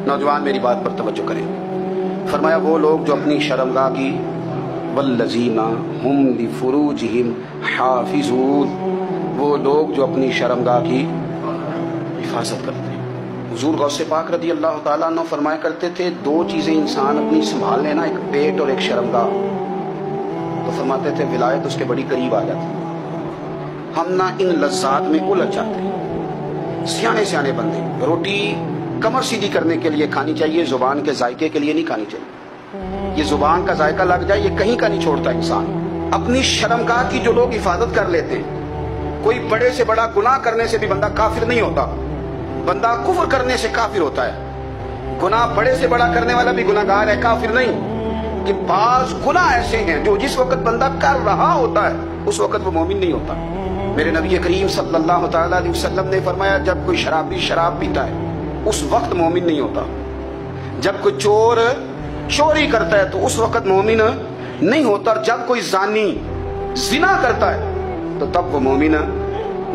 नौजवान मेरी बात पर तवज्जो करें। फरमाया वो लोग जो अपनी शर्मगाह की वल्लज़ीना हुम लिफुरूजिहिम हाफिज़ून, वो लोग जो अपनी शर्मगाह की हिफाजत करते हैं। हुजूर गौसे पाक रज़ी अल्लाह ताला अन्हु फरमाया करते थे, दो चीज़ें इंसान अपनी संभाल लेना, एक पेट और एक शर्मगाह, तो फरमाते थे विलायत उसके बड़ी करीब आ जाती। हम ना इन लज्जात में उलझ जाते हैं। सियाने सियाने बंदे रोटी कमर सीधी करने के लिए खानी चाहिए, जुबान के जायके के लिए नहीं खानी चाहिए। ये जुबान का जायका लग जाए ये कहीं का नहीं छोड़ता इंसान। अपनी शर्मगाह की जो लोग हिफाजत कर लेते हैं, कोई बड़े से बड़ा गुनाह करने से भी बंदा काफिर नहीं होता, बंदा कुफ्र करने से काफिर होता है। गुनाह बड़े से बड़ा करने वाला भी गुनाहगार है, काफिर नहीं। कि बाज गुनाह ऐसे हैं जो जिस वक्त बंदा कर रहा होता है उस वक्त वो मोमिन नहीं होता। मेरे नबी करीम सल्लल्लाहु तआला अलैहि वसल्लम ने फरमाया, जब कोई शराबी शराब पीता है उस वक्त मोमिन नहीं होता। जब कोई चोर चोरी करता है तो उस वक्त मोमिन नहीं होता। और जब कोई जानी जिना करता है तो तब वो मोमिन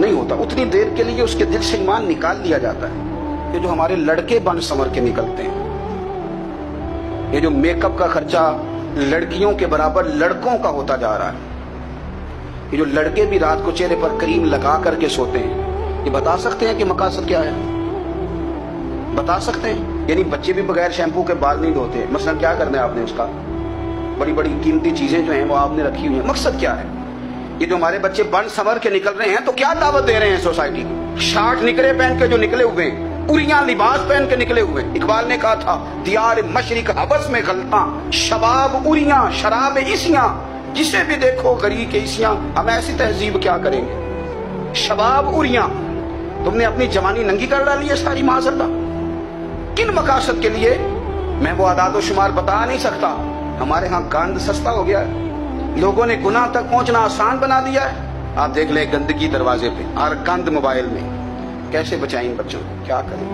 नहीं होता। उतनी देर के लिए उसके दिल से ईमान निकाल लिया जाता है। ये जो हमारे लड़के बन संवर के निकलते हैं, ये जो मेकअप का खर्चा लड़कियों के बराबर लड़कों का होता जा रहा है, ये जो लड़के भी रात को चेहरे पर क्रीम लगा करके सोते हैं, ये बता सकते हैं कि मकासद क्या है? बता सकते हैं? यानी बच्चे भी बगैर शैम्पू के बाल नहीं धोते, मसलन क्या करना है आपने उसका? बड़ी बड़ी कीमती चीजें जो हैं वो आपने रखी हुई हैं, मकसद क्या है? ये जो हमारे बच्चे बन संवर के निकल रहे हैं तो क्या दावत दे रहे हैं सोसाइटी को? शार्ट निकरे पहन के जो निकले हुए हैं, उरियां लिबास पहन के निकले हुए। इकबाल ने कहा था, दियार मशरिक हबस में गलता, शबाब उरियां शराब इसियां, जिसे भी देखो गरी के इसियां। हम ऐसी तहजीब क्या करेंगे? शबाब उरियां, तुमने अपनी जवानी नंगी कर डाली है सारी माजल्ला। किन मकासद के लिए मैं वो आदाद शुमार बता नहीं सकता। हमारे यहाँ गंद सस्ता हो गया है, लोगों ने गुनाह तक पहुंचना आसान बना दिया है। आप देख ले गंदगी दरवाजे पे और गंद मोबाइल में, कैसे बचाएं इन बच्चों को? क्या करें?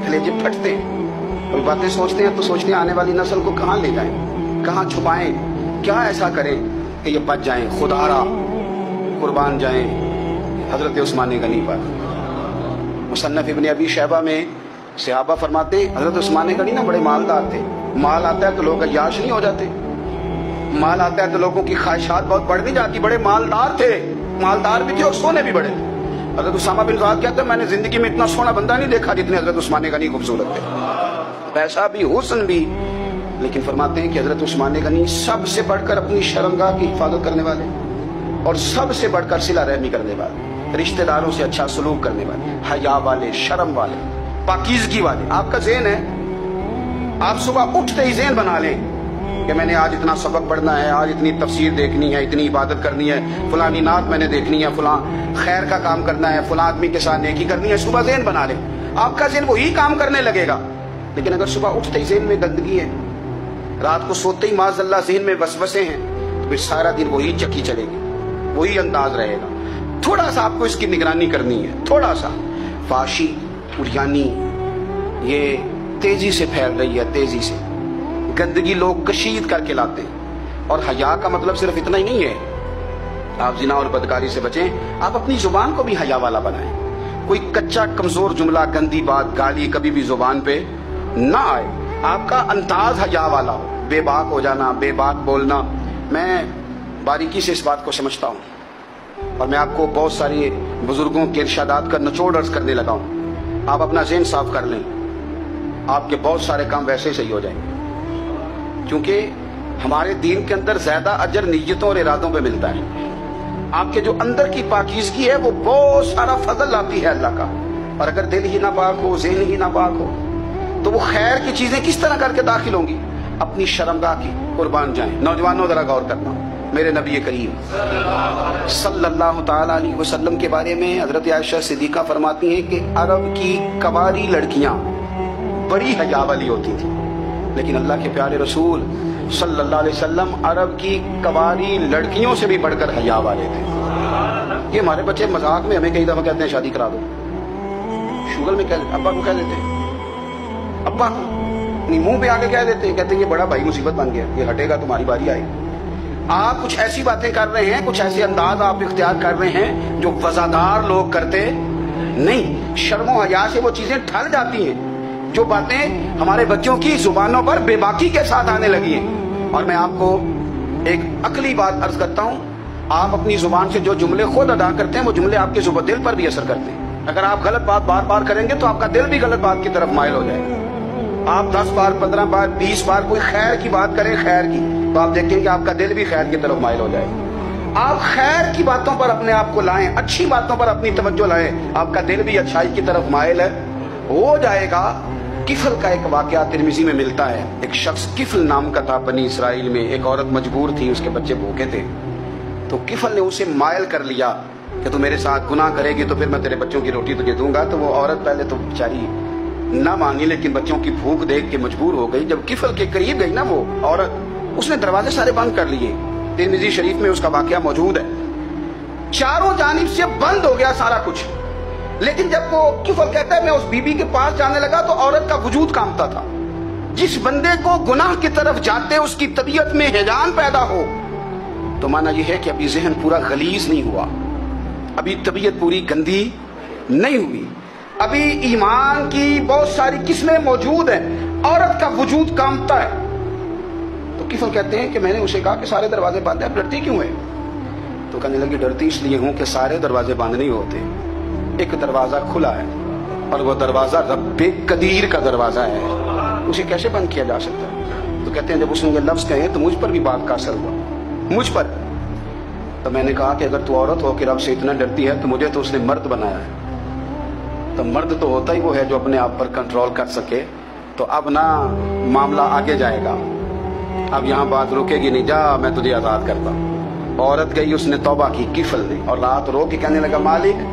कलेजे फटते हैं। कोई बातें सोचते हैं तो सोचते हैं आने वाली नस्ल को कहाँ ले जाएं, कहाँ छुपाएं, क्या ऐसा करें कि ये बच जाएं, खुदारा कुर्बान जाएं हजरत उस्मान गनी पर। मुसन्नफ इब्न अबी शैबा में सहाबा फरमाते, हजरत उस्मान गनी ना बड़े मालदार थे। माल आता है तो लोग अय्याश नहीं हो जाते, माल आता है तो लोगों की ख्वाहिशात बहुत बढ़ नहीं जाती। बड़े मालदार थे, मालदार भी थे और सोने भी बड़े थे। हजरत उसामा बिन ज़ाद कहते हैं, मैंने जिंदगी में इतना सोना बंदा नहीं देखा जितने हजरत उस्मान गनी खूबसूरत थे, पैसा भी हुस्न भी। लेकिन फरमाते हैं कि हजरत उस्मान गनी सबसे बढ़कर अपनी शर्मगाह की हिफाजत करने वाले और सबसे बढ़कर सिला रहमी करने वाले, रिश्तेदारों से अच्छा सलूक करने वाले, हया वाले, शर्म वाले, पाकीज़गी वाले। आपका ज़हन है, आप सुबह उठते ही ज़हन बना लें कि मैंने आज इतना सबक पढ़ना है, आज इतनी तफसीर देखनी है, इतनी इबादत करनी है, फलानी नात मैंने देखनी है, फलां खैर का काम करना है, फलां आदमी के साथ नेकी करनी है। सुबह ज़हन बना ले, आपका ज़हन वही काम करने लगेगा। लेकिन अगर सुबह उठते ही ज़हन में गंदगी है, रात को सोते ही माज़अल्लाह ज़हन में वसवसे हैं, तो फिर सारा दिन वही चक्की चलेगी, वही अंदाज रहेगा। थोड़ा सा आपको इसकी निगरानी करनी है, थोड़ा सा। फाशी उरियानी ये तेजी से फैल रही है, तेजी से गंदगी लोग कशीद करके लाते हैं। और हया का मतलब सिर्फ इतना ही नहीं है, आप जिना और बदकारी से बचें, आप अपनी जुबान को भी हया वाला बनाएं। कोई कच्चा कमजोर जुमला, गंदी बात, गाली कभी भी जुबान पे ना आए। आपका अंदाज हया वाला हो, बेबाक हो जाना, बेबाक बोलना। मैं बारीकी से इस बात को समझता हूँ और मैं आपको बहुत सारे बुजुर्गों के इरशादात का निचोड़ अर्ज करने लगा हूँ। आप अपना ज़हन साफ कर लें, आपके बहुत सारे काम वैसे ही सही हो जाएंगे। क्योंकि हमारे दीन के अंदर ज्यादा अजर नीयतों और इरादों पे मिलता है। आपके जो अंदर की पाकीज़गी है वो बहुत सारा फजल लाती है अल्लाह का। और अगर दिल ही ना पाक हो, ज़हन ही ना पाक हो, तो वो खैर की चीजें किस तरह करके दाखिल होंगी? अपनी शर्मगाह की कुर्बान जाएं। नौजवानों जरा गौर करना, मेरे नबी करीम सल्लल्लाहु ताला अलैहि वसल्लम के बारे में हजरत आयशा सिद्दीका फरमाती हैं कि अरब की कवारी लड़कियां बड़ी हया वाली होती थी, लेकिन अल्लाह के प्यारे रसूल सल्लल्लाहु अलैहि वसल्लम अरब की कवारी लड़कियों से भी बढ़कर हया वाले थे। ये हमारे बच्चे मजाक में हमें कई दफा कहते हैं शादी करा दो, शुगल में कह अब्बा को कह देते हैं, अब्बा नहीं मुंह पे आके कह देते हैं, कहते हैं ये बड़ा भाई मुसीबत बन गया, ये हटेगा तुम्हारी बारी आएगी। आप कुछ ऐसी बातें कर रहे हैं, कुछ ऐसे अंदाज आप इख्तियार कर रहे हैं जो वजादार लोग करते नहीं। शर्मो हया से वो चीजें ढल जाती हैं। जो बातें हमारे बच्चों की जुबानों पर बेबाकी के साथ आने लगी हैं। और मैं आपको एक अकली बात अर्ज करता हूं, आप अपनी जुबान से जो जुमले खुद अदा करते हैं वो जुमले आपके जुबान दिल पर भी असर करते हैं। अगर आप गलत बात बार बार करेंगे तो आपका दिल भी गलत बात की तरफ माइल हो जाएगा। आप 10 बार 15 बार 20 बार कोई खैर की बात करें, खैर की, तो आप देखेंगे आपका दिल भी खैर की तरफ माइल हो जाएगा। आप खैर की बातों पर अपने आप को लाएं, अच्छी बातों पर अपनी तवज्जो लाएं, आपका दिल भी अच्छाई की तरफ माइल हो जाएगा। किफल का एक वाकया तिरमिजी में मिलता है। एक शख्स किफल नाम का था बनी इसराइल में। एक औरत मजबूर थी, उसके बच्चे भूखे थे, तो किफल ने उसे मायल कर लिया कि तू मेरे साथ गुनाह करेगी तो फिर मैं तेरे बच्चों की रोटी तुझे दूंगा। तो वो औरत पहले तो बेचारी ना मानी, लेकिन बच्चों की भूख देख के मजबूर हो गई। जब किफल के करीब गई ना वो औरत, उसने दरवाजे सारे बंद कर लिए। तिरमिजी शरीफ में उसका वाकया मौजूद है। चारों जानिब से बंद हो गया सारा कुछ। लेकिन जब वो किफल कहता है मैं उस बीबी के पास जाने लगा तो औरत का वजूद कांपता था। जिस बंदे को गुनाह की तरफ जाते उसकी तबीयत में हिजान पैदा हो, तो माना यह है कि अभी जहन पूरा गलीज नहीं हुआ, अभी तबीयत पूरी गंदी नहीं हुई, अभी ईमान की बहुत सारी किस्में मौजूद हैं, औरत का वजूद कांपता है। तो किफल कहते हैं कि मैंने उसे कहा कि सारे दरवाजे बंद है, डरती क्यों है? तो कहने लगी डरती इसलिए हूं कि सारे दरवाजे बंद नहीं होते, एक दरवाजा खुला है और वो दरवाजा रब्बे कदीर का दरवाजा है, उसे कैसे बंद किया जा सकता है? तो कहते हैं जब उसने ये लफ्ज कहे तो मुझ पर भी बात का असर हुआ, मुझ पर। तो मैंने कहा कि अगर तू औरत हो कि रब से इतना डरती है तो मुझे तो उसने मर्द बनाया है। तो मर्द तो होता ही वो है जो अपने आप पर कंट्रोल कर सके। तो अब ना मामला आगे जाएगा, अब यहाँ बात रुकेगी नहीं, जा मैं तुझे आजाद करता। औरत गई, उसने तौबा की किफल ने, और रात रो के कहने लगा मालिक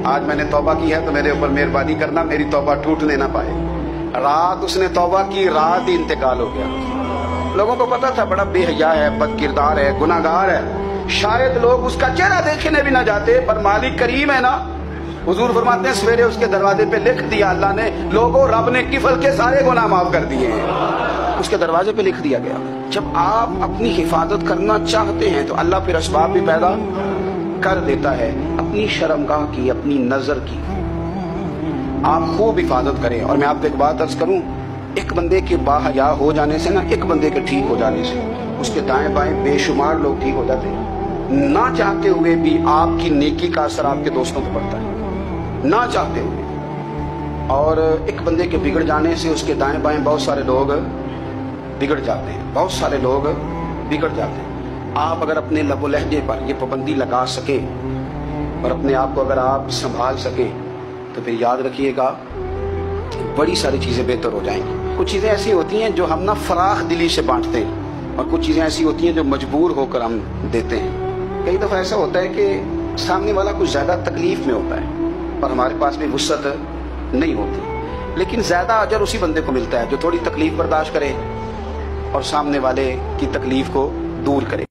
आज मैंने तौबा की है तो मेरे ऊपर मेहरबानी करना, मेरी तौबा टूटने ना पाए। रात उसने तौबा की, रात ही इंतकाल हो गया। लोगों को पता था बड़ा बेहया है, बदकिरदार है, गुनाहगार है, शायद लोग उसका चेहरा देखने भी ना जाते, पर मालिक करीम है ना। हुजूर फरमाते हैं सवेरे उसके दरवाजे पे लिख दिया अल्लाह ने, लोगों रब ने किफल के सारे गुनाह माफ कर दिए हैं, उसके दरवाजे पे लिख दिया गया। जब आप अपनी हिफाजत करना चाहते हैं तो अल्लाह फिर असबाब भी पैदा कर देता है। अपनी शर्मगाह की, अपनी नजर की आप खूब हिफाजत करें। और मैं आपको एक बात अर्ज करूं, एक बंदे के बाहया हो जाने से ना, एक बंदे के ठीक हो जाने से उसके दाएं बाएं बेशुमार लोग ठीक हो जाते हैं। ना चाहते हुए भी आपकी नेकी का असर आपके दोस्तों पर पड़ता है, ना चाहते हुए। और एक बंदे के बिगड़ जाने से उसके दाएं बाएं बहुत सारे लोग बिगड़ जाते हैं, बहुत सारे लोग बिगड़ जाते हैं। आप अगर अपने लबो लहजे पर ये पाबंदी लगा सके और अपने आप को अगर आप संभाल सके तो फिर याद रखिएगा बड़ी सारी चीजें बेहतर हो जाएंगी। कुछ चीजें ऐसी होती हैं जो हम ना फराख दिली से बांटते हैं, और कुछ चीजें ऐसी होती हैं जो मजबूर होकर हम देते हैं। कई दफा ऐसा होता है कि सामने वाला कुछ ज्यादा तकलीफ में होता है और हमारे पास भी वुसअत नहीं होती, लेकिन ज्यादा अजर उसी बंदे को मिलता है जो थोड़ी तकलीफ बर्दाश्त करे और सामने वाले की तकलीफ को दूर करे।